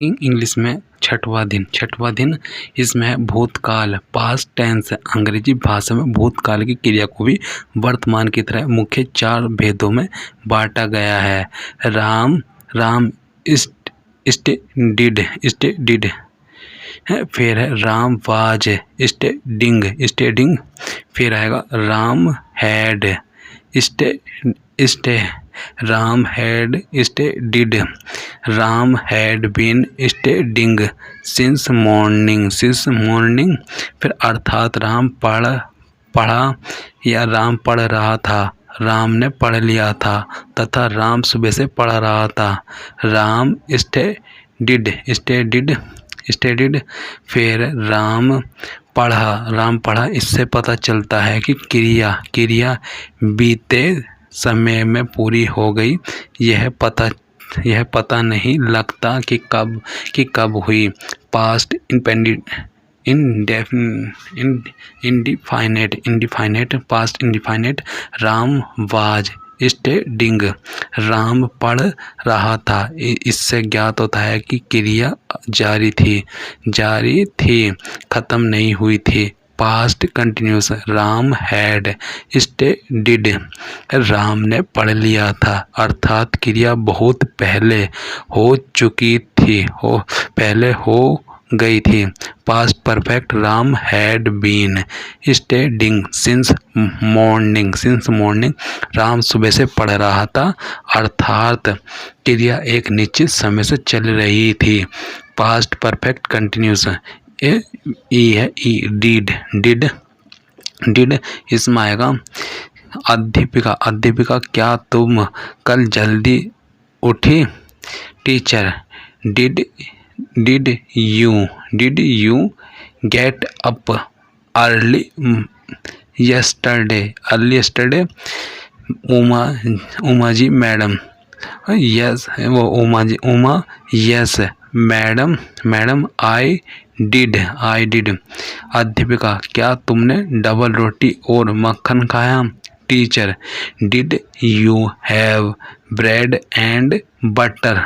English में छठवां दिन इसमें भूतकाल पास्ट टेंस। अंग्रेजी भाषा में भूतकाल की क्रिया को भी वर्तमान की तरह मुख्य 4 भेदों में बांटा गया है। राम डिड है, फिर है राम वाज स्टेडिंग, फिर आएगा Ram had stay Ram had स्टेडिड, Ram had been स्टेडिंग since morning, फिर अर्थात राम पढ़ा या राम पढ़ रहा था, राम ने पढ़ लिया था, तथा राम सुबह से पढ़ रहा था। राम स्टेडिड, फिर राम पढ़ा। इससे पता चलता है कि क्रिया बीते समय में पूरी हो गई। यह पता नहीं लगता कि कब हुई। Past indefinite past indefinite. Ram was standing, Ram पढ़ रहा था। इससे ज्ञात होता है कि क्रिया जारी थी, खत्म नहीं हुई थी। Past continuous. Ram had स्टेडिड, Ram ने पढ़ लिया था, अर्थात क्रिया बहुत पहले हो चुकी थी, पहले हो गई थी। Past perfect. Ram had been स्टेडिंग since morning, Ram सुबह से पढ़ रहा था, अर्थात क्रिया एक निश्चित समय से चल रही थी। Past perfect continuous. डिड इसमें आएगा अध्यापिका क्या तुम कल जल्दी उठी? Teacher did you get up early yesterday? Uma ji madam. Yes वो Uma yes madam I did. अध्यापिका क्या तुमने डबल रोटी और मक्खन खाया? Teacher did you have bread and butter?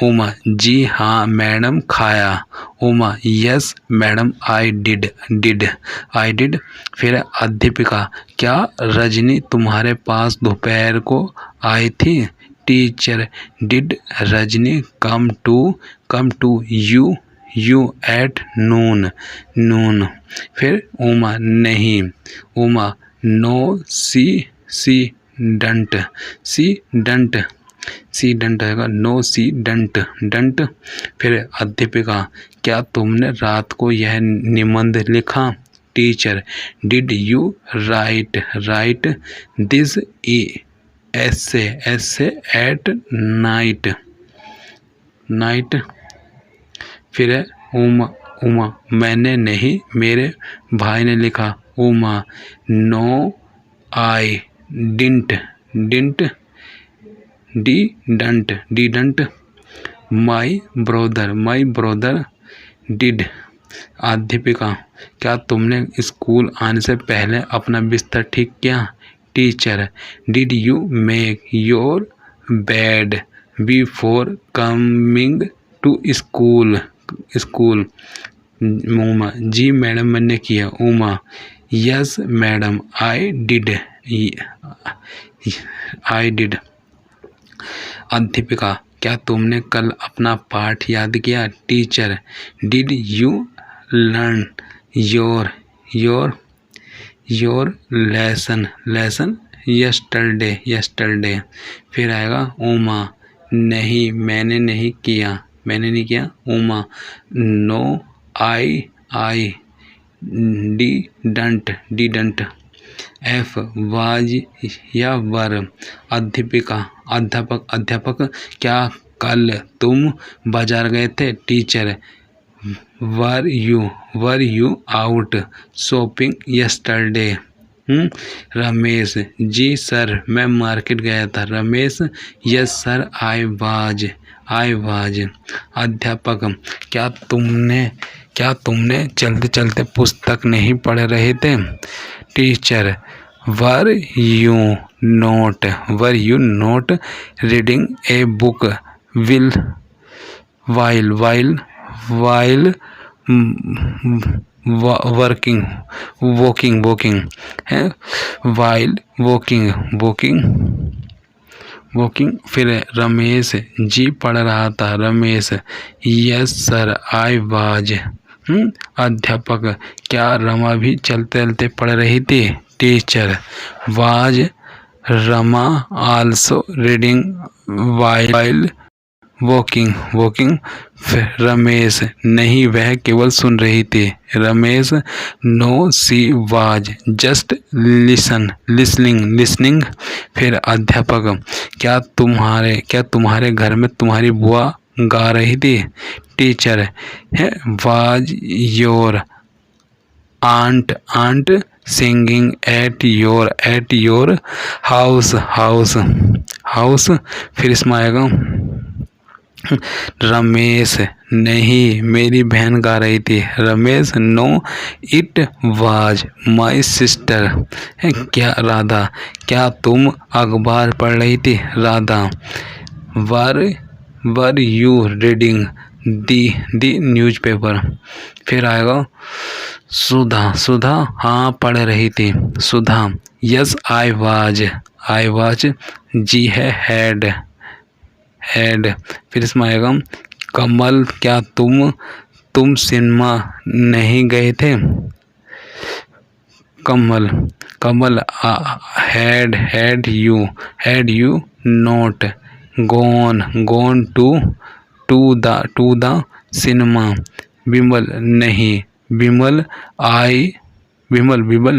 Uma ji हाँ मैडम खाया। Uma yes madam I did. फिर अध्यापिका क्या रजनी तुम्हारे पास दोपहर को आई थी? Teacher did Rajni come to you at noon? फिर उमा नहीं। उमा नो सी डंट है नो सी डंट। फिर अध्यापिका क्या तुमने रात को यह निबंध लिखा? Teacher did you write this essay at night? फिर है उमा मैंने नहीं, मेरे भाई ने लिखा। Uma no I didn't my brother did. अध्यापिका क्या तुमने स्कूल आने से पहले अपना बिस्तर ठीक किया? Teacher did you make your bed before coming to school? Uma ji madam मैंने किया। Uma yes madam I did. अध्यापिका क्या तुमने कल अपना पाठ याद किया? Teacher did you learn your lesson yesterday? फिर आएगा उमा नहीं मैंने नहीं किया। Uma no I didn't. एफ वाज या वर? अध्यापक क्या कल तुम बाजार गए थे? Teacher were you out shopping yesterday? Ramesh ji sir मैं मार्केट गया था। Ramesh yes sir I was. अध्यापक क्या तुमने चलते चलते पुस्तक नहीं पढ़ रहे थे? Teacher were you not reading a book while working walking है, while वॉकिंग। फिर रमेश जी पढ़ रहा था, Ramesh yes sir I was. अध्यापक क्या रमा भी चलते चलते पढ़ रही थी? Teacher was Rama also reading while walking. फिर रमेश नहीं, वह केवल सुन रही थी। Ramesh no she was just listening. फिर अध्यापक क्या तुम्हारे घर में तुम्हारी बुआ गा रही थी? टीचर है was your aunt singing at your house. फिर इसमें आएगा रमेश नहीं, मेरी बहन गा रही थी। Ramesh no it was my sister. Radha क्या तुम अखबार पढ़ रही थी? Radha were you reading the newspaper. फिर आएगा सुधा हाँ पढ़ रही थी। सुधा यस आई वाज जी है हैड। फिर इसमें आएगा कमल क्या तुम सिनेमा नहीं गए थे? Kamal had you not gone to the cinema? Vimal नहीं, Vimal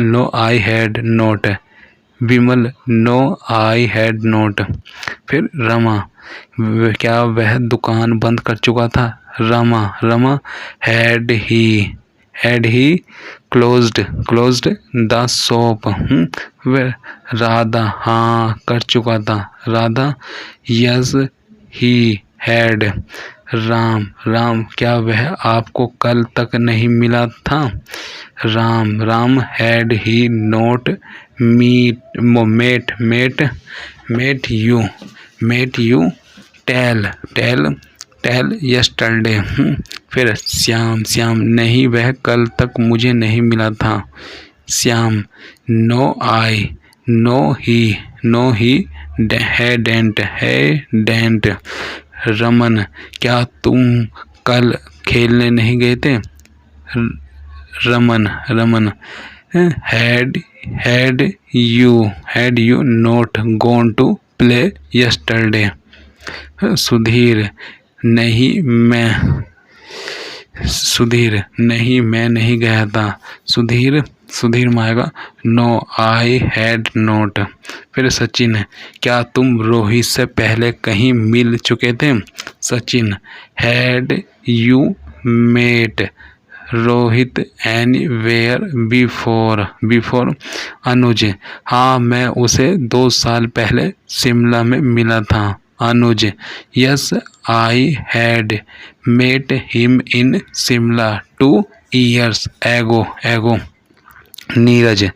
no I had not. फिर रमा क्या वह दुकान बंद कर चुका था? Rama had he closed the shop. Radha हाँ कर चुका था। Radha yes he had. Ram क्या वह आपको कल तक नहीं मिला था? Ram had he not met you till yesterday. फिर श्याम नहीं, वह कल तक मुझे नहीं मिला था। Shyam no he hadn't. Raman क्या तुम कल खेलने नहीं गए थे? Raman had you not gone to play yesterday? Sudhir नहीं मैं नहीं गया था। सुधीर में आएगा नो आई हैड नोट। फिर सचिन क्या तुम रोहित से पहले कहीं मिल चुके थे? Sachin had you met Rohit anywhere before? Anuj हाँ मैं उसे 2 साल पहले शिमला में मिला था। Anuj yes I had met him in Shimla 2 years एगो। नीरज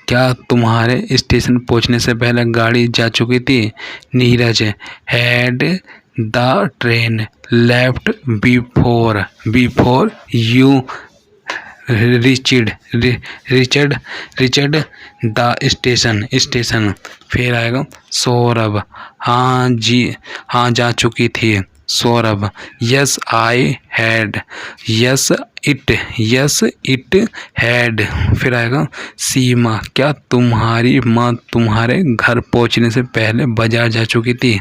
क्या तुम्हारे स्टेशन पहुंचने से पहले गाड़ी जा चुकी थी? Neeraj had the train left before you Richard the station. फिर आएगा सौरभ हाँ जा चुकी थी। Saurabh yes I had yes it had. फिर आएगा सीमा क्या तुम्हारी माँ तुम्हारे घर पहुंचने से पहले बाजार जा चुकी थी?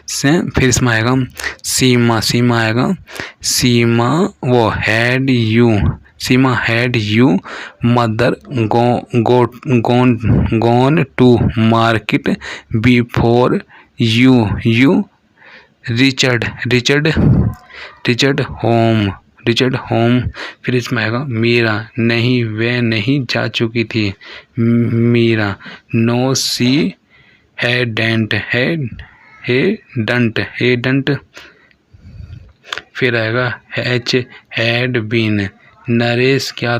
फिर इसमें आएगा सीमा आएगा वो Seema had you mother gone to market before you reached home. फिर इसमें आएगा मीरा नहीं वे नहीं जा चुकी थी। मीरा नो सी हैडंट। फिर आएगा हैड बीन। नरेश क्या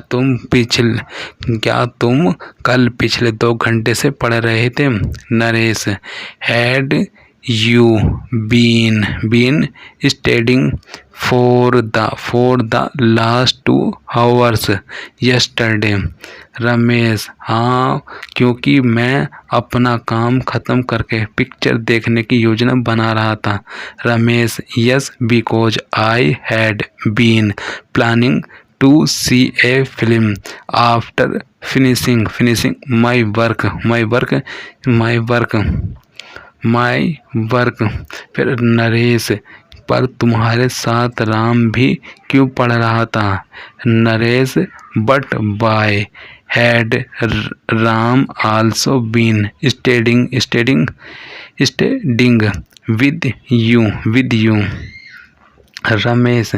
तुम कल पिछले 2 घंटे से पढ़ रहे थे? Naresh had you been studying for the last 2 hours yesterday? Ramesh, हाँ, क्योंकि मैं अपना काम खत्म करके पिक्चर देखने की योजना बना रहा था। Ramesh, yes, because I had been planning to see a film after finishing my work। फिर नरेश, पर तुम्हारे साथ राम भी क्यों पढ़ रहा था? Naresh, but why had Ram also been studying with you? Ramesh,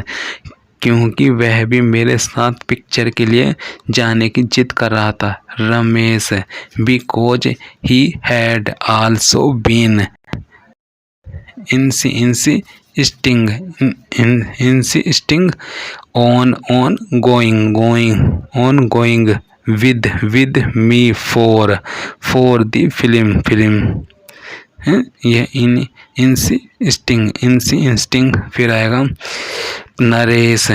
क्योंकि वह भी मेरे साथ पिक्चर के लिए जाने की जिद कर रहा था। Ramesh, because he had also been insisting on going with me for the film। यह इंसिस्टिंग फिर आएगा। नरेश,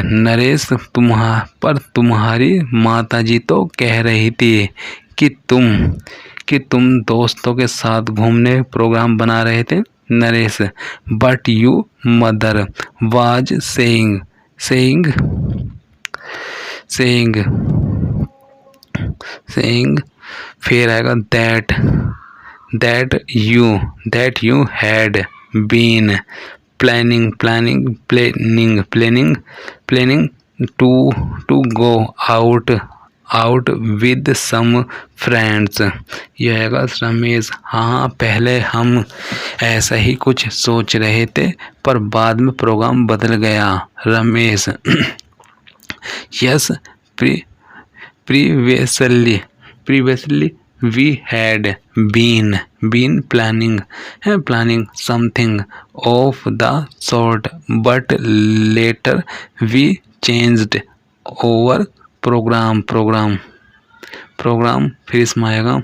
तुम्हारी माताजी तो कह रही थी कि तुम दोस्तों के साथ घूमने प्रोग्राम बना रहे थे। Naresh, but you mother was saying फिर आएगा that you had been planning to go out with some friends। यह है रमेश, हाँ, पहले हम ऐसा ही कुछ सोच रहे थे पर बाद में प्रोग्राम बदल गया। Ramesh, yes, previously we had been planning something of the sort, but later we changed our program। फिर इसमें आएगा,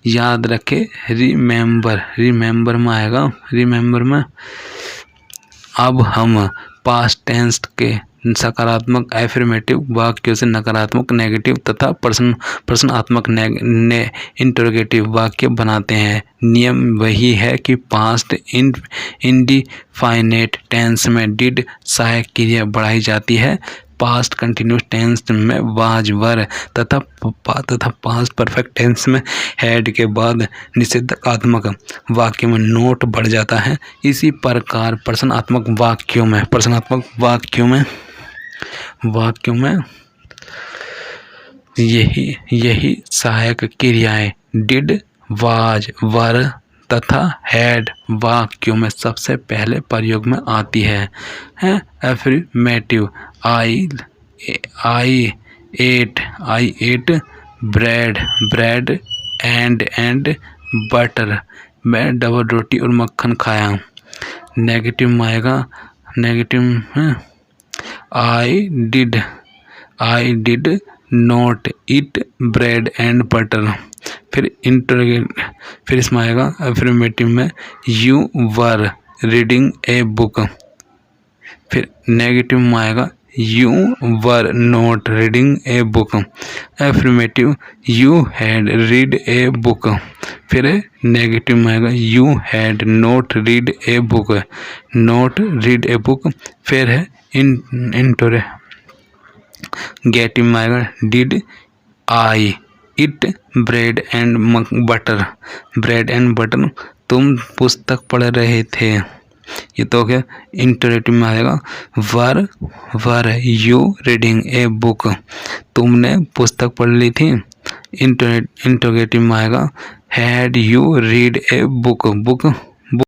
याद रखे, रिमेंबर में आएगा। रिमेंबर में अब हम पास्ट टेंस के सकारात्मक एफर्मेटिव वाक्यों से नकारात्मक नेगेटिव तथा प्रश्नात्मक इंटरोगेटिव वाक्य बनाते हैं। नियम वही है कि पास्ट इंडिफाइनेट टेंस में डिड सहायक क्रिया बढ़ाई जाती है। पास्ट कंटिन्यूस टेंस में वाज वर तथा पास्ट परफेक्ट टेंस में हैड के बाद निषेधात्मक वाक्य में नोट बढ़ जाता है। इसी प्रकार प्रश्नात्मक वाक्यों में यही सहायक क्रियाएं डिड, वाज, वर तथा हैड वाक्यों में सबसे पहले प्रयोग में आती है। Affirmative, I ate bread and butter, मैं डबल रोटी और मक्खन खाया। नेगेटिव में आएगा, I did not eat bread and butter. फिर इसमें आएगा एफर्मेटिव में, you were reading a book. फिर नेगेटिव में आएगा, you were not reading a book. Affirmative, you had read a book. फिर नेगेटिव में आएगा, you had not read a book. फिर है इंटरोगेटिव में आएगा, did I it bread and butter. तुम पुस्तक पढ़ रहे थे। ये तो क्या इंटरोगेटिव में आएगा, वर यू रीडिंग ए बुक। तुमने पुस्तक पढ़ ली थी। इंटरोगेटिव में आएगा, had you read a book.